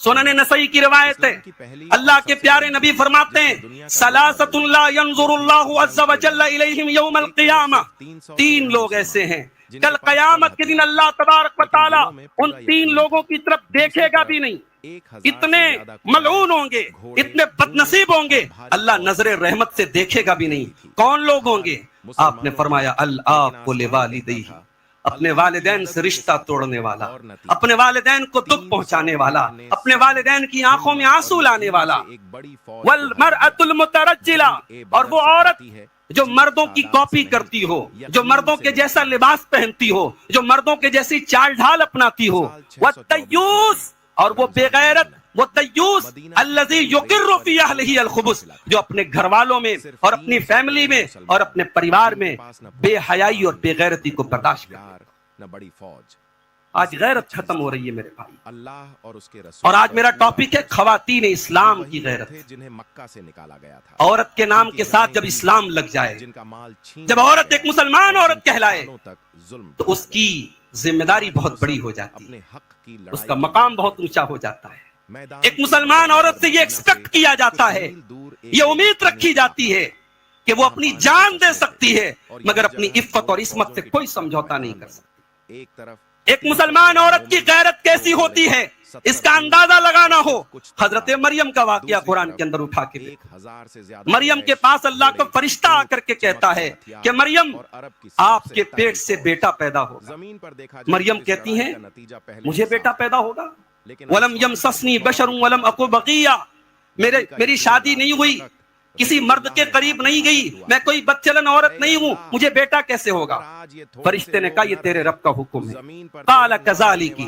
سنن نسائی کی روایت ہے، اللہ کے پیارے نبی فرماتے ہیں ثلاثۃ لا ينظر اللہ عز وجل الیہم یوم القیامہ، تین لوگ ایسے ہیں کل قیامت کے دن اللہ تبارک و تعالی ان تین لوگوں کی طرف دیکھے گا بھی نہیں، اتنے ملعون ہوں گے، اتنے بدنصیب ہوں گے، اللہ نظر رحمت سے دیکھے گا بھی نہیں۔ کون لوگ ہوں گے؟ آپ نے فرمایا العاق لوالدیہ، اپنے والدین سے رشتہ توڑنے والا، اپنے والدین کو دکھ پہنچانے والا، اپنے والدین کی آنکھوں میں آنسو لانے والا، والمرأة المترجلہ، اور وہ عورت جو مردوں کی کاپی کرتی ہو، جو مردوں کے جیسا لباس پہنتی ہو، جو مردوں کے جیسی چال ڈھال اپناتی ہو، والتیوس، اور وہ بے غیرت، وہ تیوس الذی یقر فی اہلہ الخبث، جو اپنے گھر والوں میں اور اپنی فیملی میں اور اپنے پریوار میں بے حیائی اور بے غیرتی کو برداشت کرے۔ آج غیرت ختم ہو رہی ہے میرے بھائی، اور آج میرا ٹاپک ہے خواتین اسلام کی غیرت۔ عورت کے نام کے ساتھ جب اسلام لگ جائے، جب عورت ایک مسلمان عورت کہلائے، تو اس کی ذمہ داری بہت بڑی ہو جاتی ہے، اس کا مقام بہت اونچا ہو جاتا ہے۔ ایک مسلمان عورت سے یہ ایکسپیکٹ کیا جاتا ہے، یہ امید رکھی جاتی ہے کہ وہ اپنی جان دے سکتی ہے، مگر اپنی عفت اور عصمت سے کوئی سمجھوتا نہیں کر سکتی۔ ایک مسلمان عورت کی غیرت کیسی ہوتی ہے، اس کا اندازہ لگانا ہو، حضرت مریم کا واقعہ قرآن کے اندر اٹھا کے مریم کے پاس اللہ کا فرشتہ آ کر کے کہتا ہے کہ مریم آپ کے پیٹ سے بیٹا پیدا ہوگا۔ مریم کہتی ہیں مجھے بیٹا پیدا ہوگا، وَلَمْ يَمْسَسْنِي بَشَرٌ وَلَمْ أَكُ بَغِيًّا، میری شادی نہیں ہوئی، کسی مرد کے قریب نہیں گئی، میں کوئی بدچلن عورت نہیں ہوں، مجھے بیٹا کیسے ہوگا؟ فرشتے نے کہا یہ تیرے رب کا حکم ہے۔ قال كذلك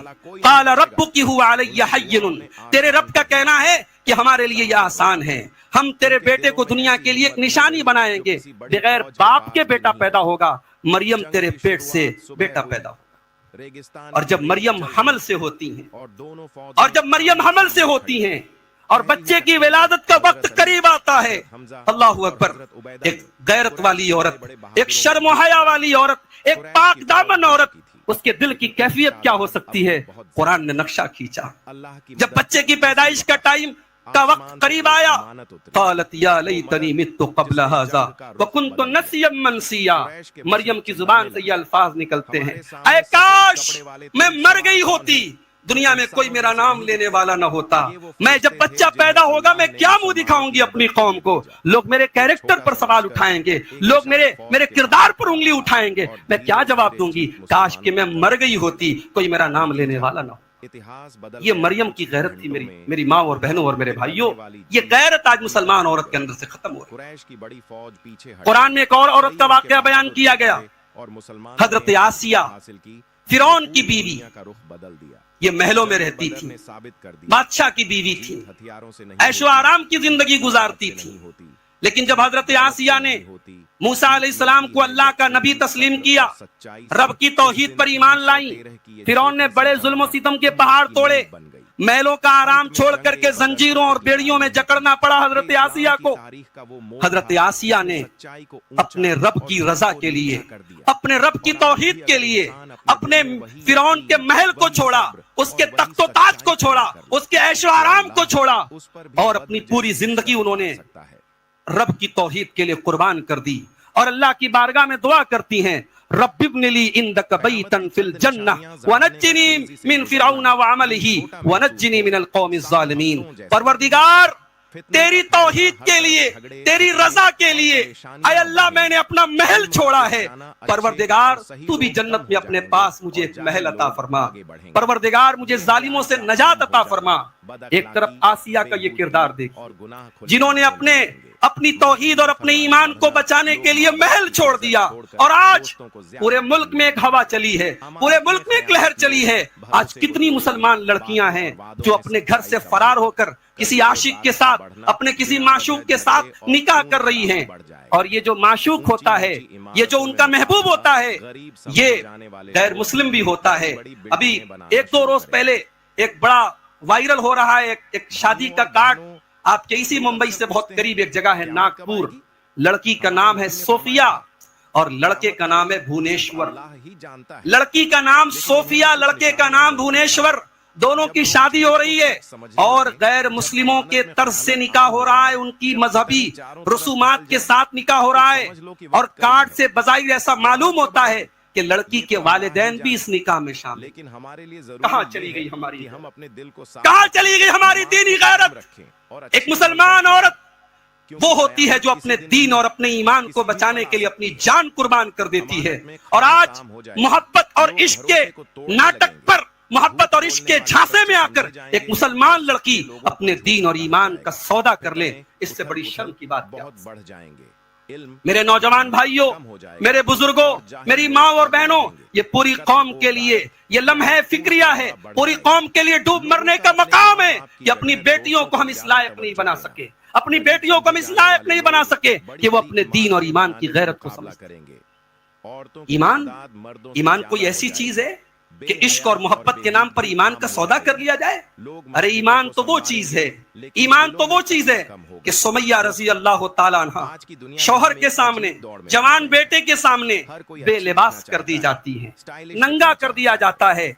قال ربك هو علي حين، تیرے رب کا کہنا ہے کہ ہمارے لیے یہ آسان ہے، ہم تیرے بیٹے کو دنیا کے لیے ایک نشانی بنائیں گے، بغیر باپ کے بیٹا پیدا ہوگا، مریم تیرے پیٹ سے بیٹا پیدا ہوگا۔ اور جب مریم حمل سے ہوتی ہیں اور بچے کی ولادت کا وقت قریب آتا ہے، اللہ اکبر، ایک غیرت والی عورت، ایک شرم و حیا والی عورت، ایک پاک دامن عورت، اس کے دل کی کیفیت کیا ہو سکتی ہے؟ قرآن نے نقشہ کھینچا۔ جب بچے کی پیدائش کا ٹائم کا وقت قریب آیا، قالت یا لیتنی مت قبل ھذا وکنت نسیا منسیا، مریم کی زبان سے یہ الفاظ نکلتے ہیں اے کاش میں مر گئی ہوتی، دنیا میں کوئی میرا نام لینے والا نہ ہوتا، میں جب بچہ پیدا ہوگا میں کیا منہ دکھاؤں گی اپنی قوم کو، لوگ میرے کیریکٹر پر سوال اٹھائیں گے، لوگ میرے کردار پر انگلی اٹھائیں گے، میں کیا جواب دوں گی؟ کاش کہ میں مر گئی ہوتی، کوئی میرا نام لینے والا نہ ہو۔ یہ مریم کی غیرت تھی میری ماں اور بہنوں اور میرے بھائیوں، یہ غیرت آج مسلمان عورت کے اندر سے ختم ہو رہی ہے۔ قرآن میں ایک اور عورت کا واقعہ بیان کیا گیا، حضرت آسیہ، فرعون کی بیوی، یہ محلوں میں رہتی تھی، بادشاہ کی بیوی تھی، عیش و آرام کی زندگی گزارتی تھی، لیکن جب حضرت آسیہ نے موسیٰ علیہ السلام کو اللہ کا نبی تسلیم کیا، رب کی توحید پر ایمان لائیں، فرعون نے بڑے ظلم و ستم کے پہاڑ توڑے، محلوں کا آرام چھوڑ کر کے زنجیروں اور بیڑیوں میں جکڑنا پڑا حضرت آسیہ کو۔ حضرت آسیہ نے اپنے رب کی رضا کے لیے، اپنے رب کی توحید کے لیے، اپنے فرعون کے محل کو چھوڑا، اس کے تخت و تاج کو چھوڑا، اس کے عیش و آرام کو چھوڑا، اور اپنی پوری زندگی انہوں نے رب کی توحید کے لیے قربان کر دی، اور اللہ کی بارگاہ میں دعا کرتی ہیں رب ابن لی عندک بیتا فی الجنہ ونجنی من فرعون وعملہ ونجنی من القوم الظالمین، پروردگار تیری توحید کے لیے، تیری رضا کے لیے اے اللہ میں نے اپنا محل چھوڑا ہے، پروردگار تو بھی جنت میں اپنے پاس مجھے ایک محل عطا فرما، پروردگار مجھے ظالموں سے نجات عطا فرما۔ ایک طرف آسیہ کا یہ کردار دیکھ جنہوں نے اپنی توحید اور اپنے ایمان کو بچانے کے لیے محل چھوڑ دیا، اور آج پورے ملک میں ایک ہوا چلی ہے، پورے ملک میں ایک لہر چلی ہے، آج کتنی مسلمان لڑکیاں ہیں جو اپنے گھر سے فرار ہو کر کسی عاشق کے ساتھ، اپنے کسی معشوق کے ساتھ نکاح کر رہی ہیں، اور یہ جو معشوق ہوتا ہے، یہ جو ان کا محبوب ہوتا ہے، یہ غیر مسلم بھی ہوتا ہے۔ ابھی ایک دو روز پہلے ایک بڑا وائرل ہو رہا ہے ایک شادی کا کارڈ، آپ کے اسی ممبئی سے بہت قریب ایک جگہ ہے ناگپور، لڑکی کا نام ہے صوفیہ اور لڑکے کا نام ہے بھونیشور، لڑکی کا نام صوفیہ، لڑکے کا نام بھونیشور، دونوں کی شادی ہو رہی ہے اور غیر مسلموں کے طرز سے نکاح ہو رہا ہے، ان کی مذہبی رسومات کے ساتھ نکاح ہو رہا ہے، اور کارڈ سے بظاہر ایسا معلوم ہوتا ہے کہ لڑکی کے والدین بھی اس نکاح میں شامل۔ لیکن ہمارے لیے کہاں چلی گئی ہماری، ہم اپنے دل کو کہاں چلی گئی ہماری دینی غیرت؟ ایک مسلمان عورت وہ ہوتی ہے جو اپنے دین اور اپنے ایمان کو بچانے کے لیے اپنی جان قربان کر دیتی ہے، اور آج محبت اور عشق کے ناٹک پر، محبت اور عشق کے جھانسے میں آ کر ایک مسلمان لڑکی اپنے دین اور ایمان کا سودا کر لے، اس سے بڑی شرم کی بات کیا؟ بہت بڑھ جائیں گے۔ میرے نوجوان بھائیوں، میرے بزرگوں، میری ماں اور بہنوں، یہ پوری قوم کے لیے یہ لمحہ فکریہ ہے، پوری قوم کے لیے ڈوب مرنے کا مقام ہے کہ اپنی بیٹیوں کو ہم اس لائق نہیں بنا سکے، اپنی بیٹیوں کو ہم اس لائق نہیں بنا سکے کہ وہ اپنے دین اور ایمان کی غیرت کو سمجھ کریں گے۔ ایمان کوئی ایسی چیز ہے کہ عشق اور محبت کے نام پر ایمان کا سودا کر لیا جائے؟ ارے ایمان تو وہ چیز ہے، ایمان تو وہ چیز ہے کہ سمیہ رضی اللہ تعالیٰ عنہ شوہر کے سامنے، جوان بیٹے کے سامنے بے لباس کر دی جاتی ہیں، ننگا کر دیا جاتا ہے۔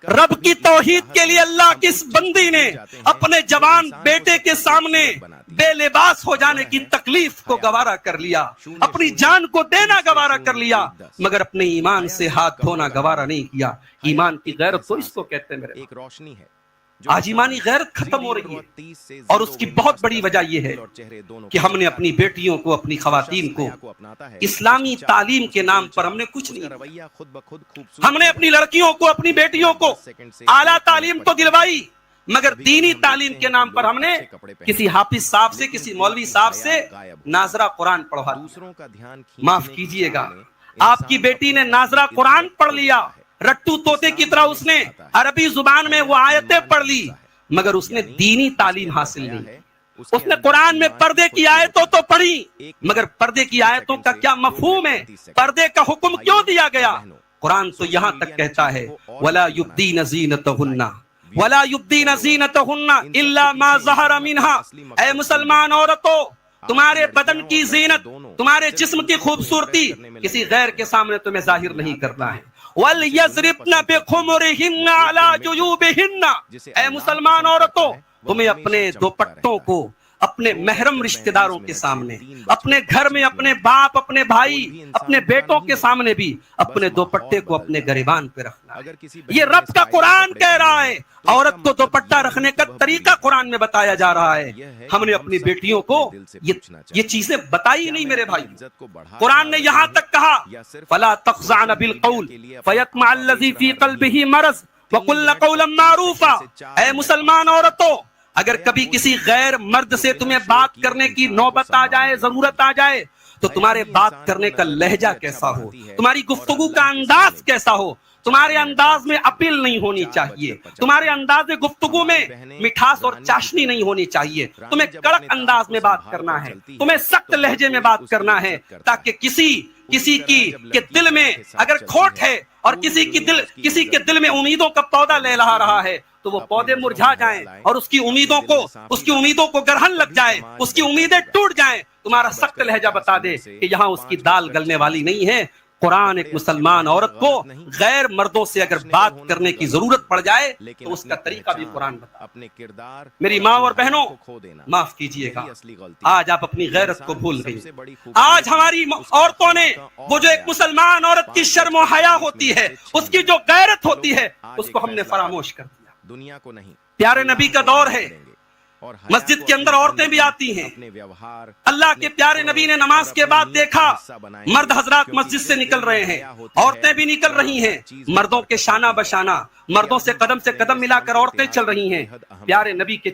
رب کی توحید کے لیے اللہ کی اس بندی نے اپنے جوان بیٹے کے سامنے بے لباس ہو جانے کی تکلیف کو گوارا کر لیا، اپنی جان کو دینا گوارا کر لیا، مگر اپنے ایمان سے ہاتھ دھونا گوارا نہیں کیا۔ ایمان کی غیرت تو اس کو کہتے ہیں میرے۔ ایک روشنی ہے آج ایمانی غیرت ختم ہو رہی ہے، اور اس کی بہت بڑی وجہ یہ ہے کہ ہم نے اپنی بیٹیوں کو، اپنی خواتین کو اسلامی تعلیم کے نام پر ہم نے کچھ نہیں دیا۔ ہم نے اپنی لڑکیوں کو، اپنی بیٹیوں کو اعلیٰ تعلیم تو دلوائی، مگر دینی تعلیم کے نام پر ہم نے کسی حافظ صاحب سے، کسی مولوی صاحب سے ناظرہ قرآن پڑھوا دیا۔ معاف کیجئے گا، آپ کی بیٹی نے ناظرہ قرآن پڑھ لیا، رٹو طوطے کی طرح اس نے عربی زبان میں وہ آیتیں پڑھ لی، مگر اس نے دینی تعلیم حاصل نہیں۔ اس نے قرآن میں پردے کی آیتوں تو پڑھی، مگر پردے کی آیتوں کا کیا مفہوم ہے، پردے کا حکم کیوں دیا گیا؟ قرآن تو یہاں تک کہتا ہے وَلَا يُبْدِينَ زِينَتَهُنَّ وَلَا يُبْدِينَ زِينَتَهُنَّ إِلَّا مَا ظَهَرَ مِنْهَا۔ اے مسلمان عورتوں، تمہارے بدن کی زینت، تمہارے جسم کی خوبصورتی کسی غیر کے سامنے تمہیں ظاہر نہیں کرنا ہے۔ وَلْيَضْرِبْنَ بِخُمُرِهِنَّ عَلَى جُيُوبِهِنَّ۔ اے مسلمان عورتوں، تمہیں اپنے دوپٹوں کو اپنے محرم رشتہ داروں کے سامنے، اپنے گھر میں اپنے باپ، اپنے بھائی، اپنے بیٹوں کے سامنے بھی اپنے دوپٹے کو اپنے گریبان پہ رکھنا ہے۔ یہ رب کا قرآن کہہ رہا ہے، عورت کو دوپٹہ رکھنے کا طریقہ قرآن میں بتایا جا رہا ہے۔ ہم نے اپنی بیٹیوں کو یہ چیزیں بتائی نہیں میرے بھائی۔ قرآن نے یہاں تک کہا فَلَا تَخْضَعْنَ بِالْقَوْلِ فَيَطْمَعَ الَّذِي فِي قَلْبِهِ مَرَضٌ وَقُلْنَ قَوْلًا مَّعْرُوفًا۔ اے مسلمان عورتوں، اگر کبھی کسی غیر مرد سے تمہیں بات کرنے کی نوبت آ جائے، ضرورت آ جائے، تو تمہارے بات کرنے کا لہجہ کیسا ہو، تمہاری گفتگو کا انداز کیسا ہو۔ تمہارے انداز میں اپیل نہیں ہونی چاہیے، تمہارے انداز گفتگو میں مٹھاس اور چاشنی نہیں ہونی چاہیے، تمہیں کڑک انداز میں بات کرنا ہے، تمہیں سخت لہجے میں بات کرنا ہے، تاکہ کسی کے دل میں اگر کھوٹ ہے اور کسی کے دل میں امیدوں کا پودا لہلہا رہا ہے تو وہ پودے مرجھا جائیں اور اس کی امیدوں کو گرہن لگ جائے، اس کی امیدیں ٹوٹ جائیں۔ تمہارا سخت لہجہ بتا دے کہ یہاں اس کی دال گلنے والی نہیں ہے۔ قرآن ایک مسلمان عورت کو غیر مردوں سے اگر بات کرنے کی ضرورت پڑ جائے تو اس کا طریقہ بھی قرآن بتا۔ میری ماں اور بہنوں، معاف کیجئے گا، آج آپ اپنی غیرت کو بھول گئی۔ آج ہماری عورتوں نے وہ جو ایک مسلمان عورت کی شرم و حیا ہوتی ہے، اس کی جو غیرت ہوتی ہے، اس کو ہم نے فراموش کر دیا۔ دنیا کو نہیں، پیارے نبی کا دور ہے، مسجد کے اندر عورتیں بھی آتی ہیں۔ اللہ کے پیارے نبی نے نماز کے بعد دیکھا مرد حضرات مسجد سے نکل رہے ہیں، عورتیں بھی نکل رہی ہیں، مردوں کے شانہ بشانہ، مردوں سے قدم ملا کر عورتیں چل رہی ہیں۔ پیارے نبی کے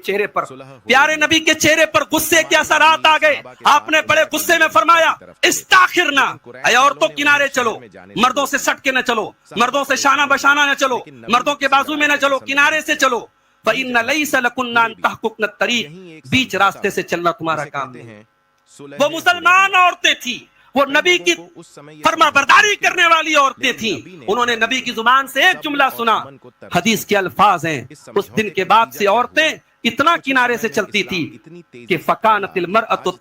چہرے پر غصے کے اثرات آ گئے۔ آپ نے بڑے غصے میں فرمایا استاخرنا، اے عورتوں کنارے چلو، مردوں سے سٹ کے نہ چلو، مردوں سے شانہ بشانہ نہ چلو، مردوں کے بازو میں نہ چلو، کنارے سے چلو۔ فَإِنَّ لَيْسَ لَكُنَّ أَن تَحْقُقْنَ الطَّرِيقَ، بیچ راستے سے چلنا تمہارا کام نہیں۔ وہ مسلمان عورتیں تھیں، وہ نبی کی فرما برداری کرنے والی عورتیں تھیں۔ انہوں نے نبی کی زبان سے ایک جملہ سنا، حدیث کے الفاظ ہیں، اس دن کے بعد سے عورتیں اتنا کنارے سے چلتی تھی کہ فَكَانَتِ الْمَرْأَةُ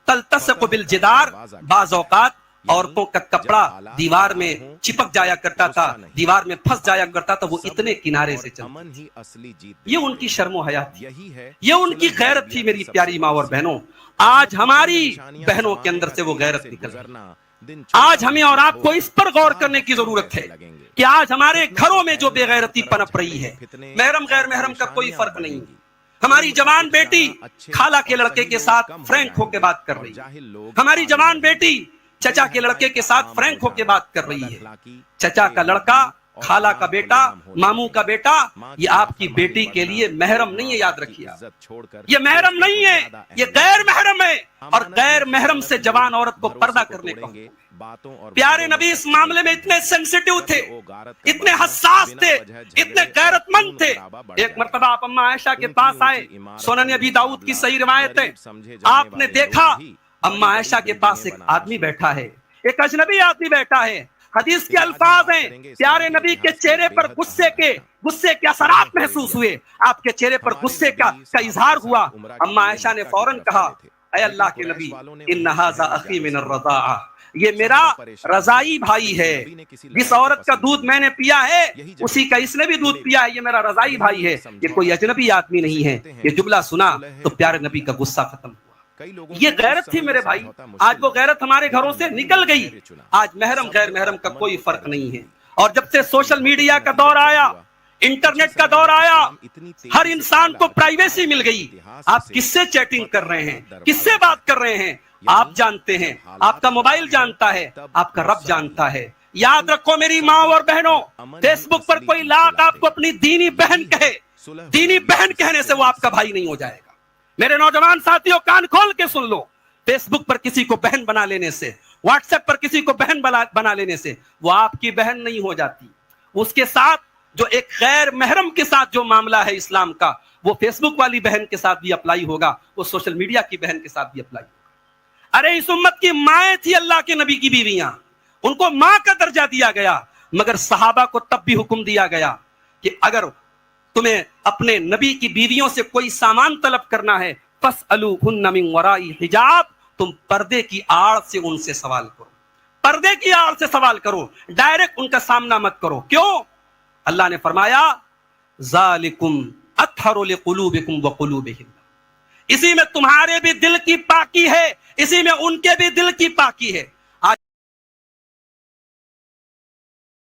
تَلْتَصِقُ بِالْجِدَارِ، بعض اوقات عورتوں کا کپڑا دیوار میں چپک جایا کرتا تھا, دیوار میں پھنس جایا کرتا تھا, وہ اتنے کنارے سے چلتی. یہ ان کی شرم و حیا تھی, یہ ان کی غیرت تھی. میری پیاری ماں اور بہنوں, آج ہماری بہنوں کے اندر سے وہ غیرت نکل گئی. آج ہمیں اور آپ کو اس پر غور کرنے کی ضرورت ہے کہ آج ہمارے گھروں میں جو بے غیرتی پنپ رہی ہے, محرم غیر محرم کا کوئی فرق نہیں. ہماری جوان بیٹی خالہ کے لڑکے کے ساتھ فرینک ہو کے بات کر رہی ہے, ہماری جوان بیٹی چچا کے لڑکے کے ساتھ فرینک ہو کے بات کر رہی ہے. چچا کا لڑکا, خالہ کا بیٹا, ماموں کا بیٹا, یہ آپ کی بیٹی کے لیے محرم نہیں ہے. یاد رکھیے, یہ محرم نہیں ہے, یہ غیر محرم ہے. اور غیر محرم سے جوان عورت کو پردہ کرنے کو. پیارے نبی اس معاملے میں اتنے سینسیٹیو تھے, اتنے حساس تھے, اتنے غیرت مند تھے. ایک مرتبہ آپ اماں عائشہ کے پاس آئے, سنن ابی داؤد کی صحیح روایت ہے. آپ نے دیکھا اماں عائشہ کے پاس ایک آدمی بیٹھا ہے, ایک اجنبی آدمی بیٹھا ہے. حدیث کے الفاظ ہیں, پیارے نبی کے چہرے پر غصے کے اثرات محسوس ہوئے, آپ کے چہرے پر غصے کا اظہار ہوا. اماں عائشہ نے فوراً کہا, اے اللہ کے نبی, ان ھذا اخی من الرضاعہ, یہ میرا رضائی بھائی ہے. جس عورت کا دودھ میں نے پیا ہے اسی کا اس نے بھی دودھ پیا ہے, یہ میرا رضائی بھائی ہے, یہ کوئی اجنبی آدمی نہیں ہے. یہ جملہ سنا تو پیارے نبی کا غصہ ختم ہوا. یہ غیرت تھی میرے بھائی. آج وہ غیرت ہمارے گھروں سے نکل گئی. آج محرم غیر محرم کا کوئی فرق نہیں ہے. اور جب سے سوشل میڈیا کا دور آیا, انٹرنیٹ کا دور آیا, ہر انسان کو پرائیویسی مل گئی. آپ کس سے چیٹنگ کر رہے ہیں, کس سے بات کر رہے ہیں, آپ جانتے ہیں, آپ کا موبائل جانتا ہے, آپ کا رب جانتا ہے. یاد رکھو میری ماں اور بہنوں, فیس بک پر کوئی لاکھ آپ کو اپنی دینی بہن کہے, دینی بہن کہنے سے وہ آپ کا بھائی نہیں ہو جائے گا. میرے نوجوان ساتھیوں, کان کھول کے سن لو, فیس بک پر کسی کو بہن بنا لینے سے, واٹس ایپ پر کسی کو بہن بنا لینے سے وہ آپ کی بہن نہیں ہو جاتی. اس کے ساتھ جو ایک غیر محرم کے ساتھ جو معاملہ ہے اسلام کا, وہ فیس بک والی بہن کے ساتھ بھی اپلائی ہوگا, وہ سوشل میڈیا کی بہن کے ساتھ بھی اپلائی ہوگا. ارے اس امت کی مائیں تھی اللہ کے نبی کی بیویاں, ان کو ماں کا درجہ دیا گیا, مگر صحابہ کو تب بھی حکم دیا گیا کہ اگر تمہیں اپنے نبی کی بیویوں سے کوئی سامان طلب کرنا ہے, فَاسْأَلُوهُنَّ مِنْ وَرَاءِ حِجَاب, تم پردے کی آڑ سے ان سے سوال کرو, پردے کی آڑ سے سوال کرو, ڈائریکٹ ان کا سامنا مت کرو. کیوں؟ اللہ نے فرمایا ذَالِكُمْ أَطْهَرُ لِقُلُوبِكُمْ وَقُلُوبِهِمْ, اسی میں تمہارے بھی دل کی پاکی ہے, اسی میں ان کے بھی دل کی پاکی ہے.